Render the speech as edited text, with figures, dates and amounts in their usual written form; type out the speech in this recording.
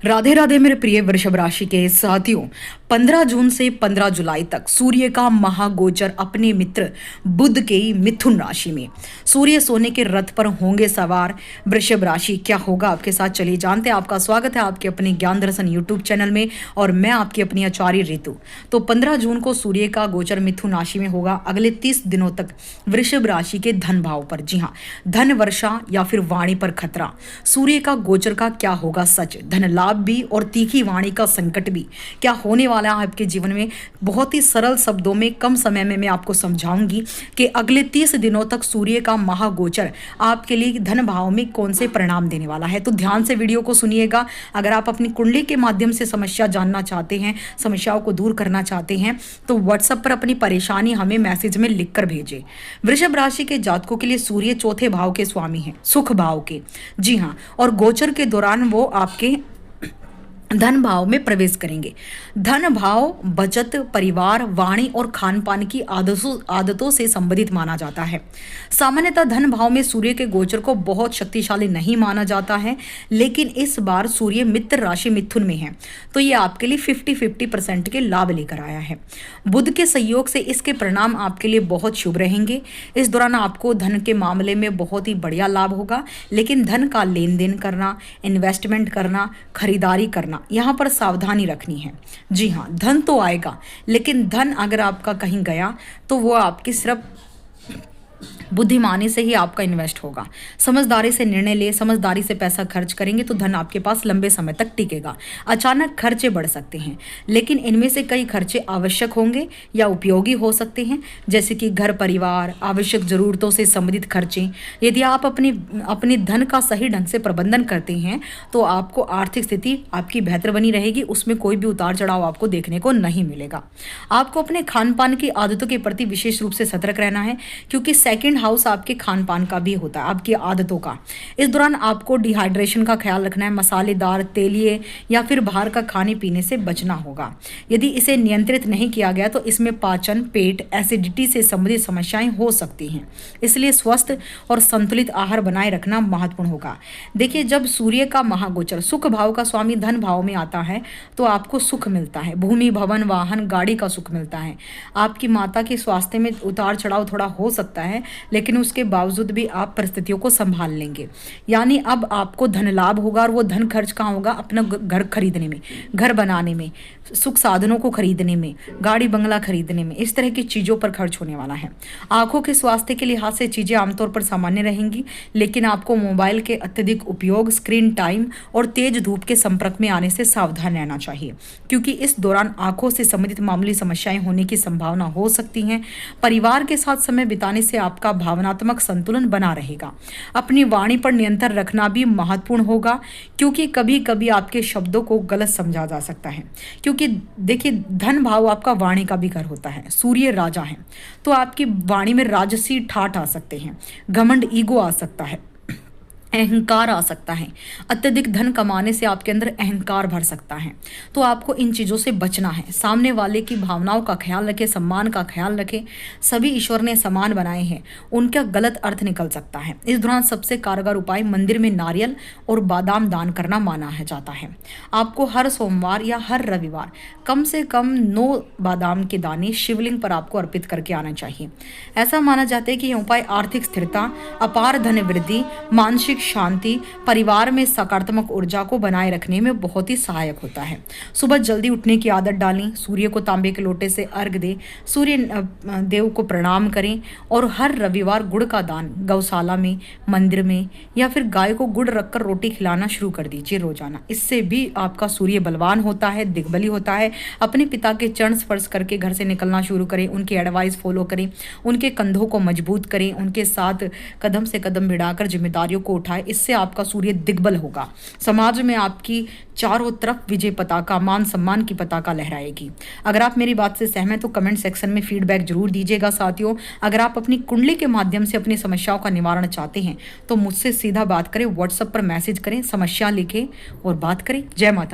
राधे राधे मेरे प्रिय वृषभ राशि के साथियों। 15 जून से 15 जुलाई तक सूर्य का महागोचर अपने मित्र बुध के मिथुन राशि में। सूर्य सोने के रथ पर होंगे सवार। वृषभ राशि क्या होगा आपके साथ, चलिए जानते हैं। आपका स्वागत है आपके अपने ज्ञान दर्शन यूट्यूब चैनल में और मैं आपकी अपनी आचार्य ऋतु। तो 15 जून को सूर्य का गोचर मिथुन राशि में होगा। अगले 30 दिनों तक वृषभ राशि के धन भाव पर, जी हाँ, धन वर्षा या फिर वाणी पर खतरा। सूर्य का गोचर का क्या होगा सच, धन लाभ भी और तीखी वाणी का संकट भी। क्या होने वाला है आपके जीवन में, बहुत ही सरल शब्दों में कम समय में मैं आपको समझाऊंगी कि अगले 30 दिनों तक सूर्य का महागोचर आपके लिए धन भाव में कौन से परिणाम देने वाला है। तो ध्यान से वीडियो को सुनिएगा। अगर आप अपनी कुंडली के माध्यम से समस्या जानना चाहते हैं, समस्याओं को दूर करना चाहते हैं, तो व्हाट्सएप पर अपनी परेशानी हमें मैसेज में लिखकर भेजें। वृषभ राशि के जातकों के लिए सूर्य चौथे भाव के स्वामी हैं, सुख भाव के, जी हाँ, और गोचर के दौरान वो आपके धन भाव में प्रवेश करेंगे। धन भाव बचत, परिवार, वाणी और खान पान की आदतों से संबंधित माना जाता है। सामान्यतः धन भाव में सूर्य के गोचर को बहुत शक्तिशाली नहीं माना जाता है, लेकिन इस बार सूर्य मित्र राशि मिथुन में है, तो ये आपके लिए 50-50% के लाभ लेकर आया है। बुध के सहयोग से इसके परिणाम आपके लिए बहुत शुभ रहेंगे। इस दौरान आपको धन के मामले में बहुत ही बढ़िया लाभ होगा, लेकिन धन का लेन देन करना, इन्वेस्टमेंट करना, खरीदारी करना, यहाँ पर सावधानी रखनी है। जी हाँ, धन तो आएगा, लेकिन धन अगर आपका कहीं गया तो वो आपकी सिर्फ बुद्धिमानी से ही आपका इन्वेस्ट होगा। समझदारी से निर्णय ले, समझदारी से पैसा खर्च करेंगे तो धन आपके पास लंबे समय तक टिकेगा। अचानक खर्चे बढ़ सकते हैं, लेकिन इनमें से कई खर्चे आवश्यक होंगे या उपयोगी हो सकते हैं, जैसे कि घर परिवार, आवश्यक जरूरतों से संबंधित खर्चे। यदि आप अपने धन का सही ढंग से प्रबंधन करते हैं तो आपको आर्थिक स्थिति आपकी बेहतर बनी रहेगी, उसमें कोई भी उतार चढ़ाव आपको देखने को नहीं मिलेगा। आपको अपने खान पान की आदतों के प्रति विशेष रूप से सतर्क रहना है, क्योंकि सेकंड हाउस आपके खान पान का भी होता है, आपकी आदतों का। इस दौरान आपको डिहाइड्रेशन का ख्याल रखना है, मसालेदार, तेलिए या फिर बाहर का खाने पीने से बचना होगा। यदि इसे नियंत्रित नहीं किया गया तो इसमें पाचन, पेट, एसिडिटी से संबंधित समस्याएं हो सकती हैं। इसलिए स्वस्थ और संतुलित आहार बनाए रखना महत्वपूर्ण होगा। देखिए, जब सूर्य का महागोचर सुख भाव का स्वामी धन भाव में आता है तो आपको सुख मिलता है, भूमि, भवन, वाहन, गाड़ी का सुख मिलता है। आपकी माता के स्वास्थ्य में उतार चढ़ाव थोड़ा हो सकता है, लेकिन उसके बावजूद भी आप परिस्थितियों को संभाल लेंगे। यानी अब आपको धन लाभ होगा, और वो धन खर्च कहाँ होगा? अपना घर खरीदने में, घर बनाने में, सुख साधनों को खरीदने में, गाड़ी बंगला खरीदने में, इस तरह की चीज़ों पर खर्च होने वाला है। आंखों के स्वास्थ्य के लिहाज से चीज़ें आमतौर पर सामान्य रहेंगी, लेकिन आपको मोबाइल के अत्यधिक उपयोग, स्क्रीन टाइम और तेज धूप के संपर्क में आने से सावधान रहना चाहिए, क्योंकि इस दौरान आंखों से संबंधित मामूली समस्याएं होने की संभावना हो सकती हैं। परिवार के साथ समय बिताने से आपका भावनात्मक संतुलन बना रहेगा। अपनी वाणी पर नियंत्रण रखना भी महत्वपूर्ण होगा, क्योंकि कभी कभी आपके शब्दों को गलत समझा जा सकता है। क्योंकि देखिए, धन भाव आपका वाणी का भी घर होता है, सूर्य राजा है, तो आपकी वाणी में राजसी ठाठ आ सकते हैं, घमंड, ईगो आ सकता है, अहंकार आ सकता है। अत्यधिक धन कमाने से आपके अंदर अहंकार भर सकता है, तो आपको इन चीज़ों से बचना है। सामने वाले की भावनाओं का ख्याल रखें, सम्मान का ख्याल रखें। सभी ईश्वर ने समान बनाए हैं, उनका गलत अर्थ निकल सकता है। इस दौरान सबसे कारगर उपाय मंदिर में नारियल और बादाम दान करना माना है जाता है। आपको हर सोमवार या हर रविवार कम से कम 9 बादाम के दाने शिवलिंग पर आपको अर्पित करके आना चाहिए। ऐसा माना जाता है कि यह उपाय आर्थिक स्थिरता, अपार धन वृद्धि, मानसिक शांति, परिवार में सकारात्मक ऊर्जा को बनाए रखने में बहुत ही सहायक होता है। सुबह जल्दी उठने की आदत डालें, सूर्य को तांबे के लोटे से अर्घ्य दें, सूर्य देव को प्रणाम करें, और हर रविवार गुड़ का दान गौशाला में, मंदिर में या फिर गाय को गुड़ रखकर रोटी खिलाना शुरू कर दीजिए रोजाना। इससे भी आपका सूर्य बलवान होता है, दिग्बली होता है। अपने पिता के चरण स्पर्श करके घर से निकलना शुरू करें, उनकी एडवाइस फॉलो करें, उनके कंधों को मजबूत करें, उनके साथ कदम से कदम भिड़ाकर जिम्मेदारियों को उठाएं। इससे आपका सूर्य दिग्बल होगा। समाज में आपकी चारों तरफ विजय पताका, मान सम्मान की पताका लहराएगी। अगर आप मेरी बात से सहमत तो कमेंट सेक्शन में फीडबैक जरूर दीजिएगा। साथियों, अगर आप अपनी कुंडली के माध्यम से अपनी समस्याओं का निवारण चाहते हैं तो मुझसे सीधा बात करें, व्हाट्सएप पर मैसेज करें, समस्या लिखें और बात करें। जय माता।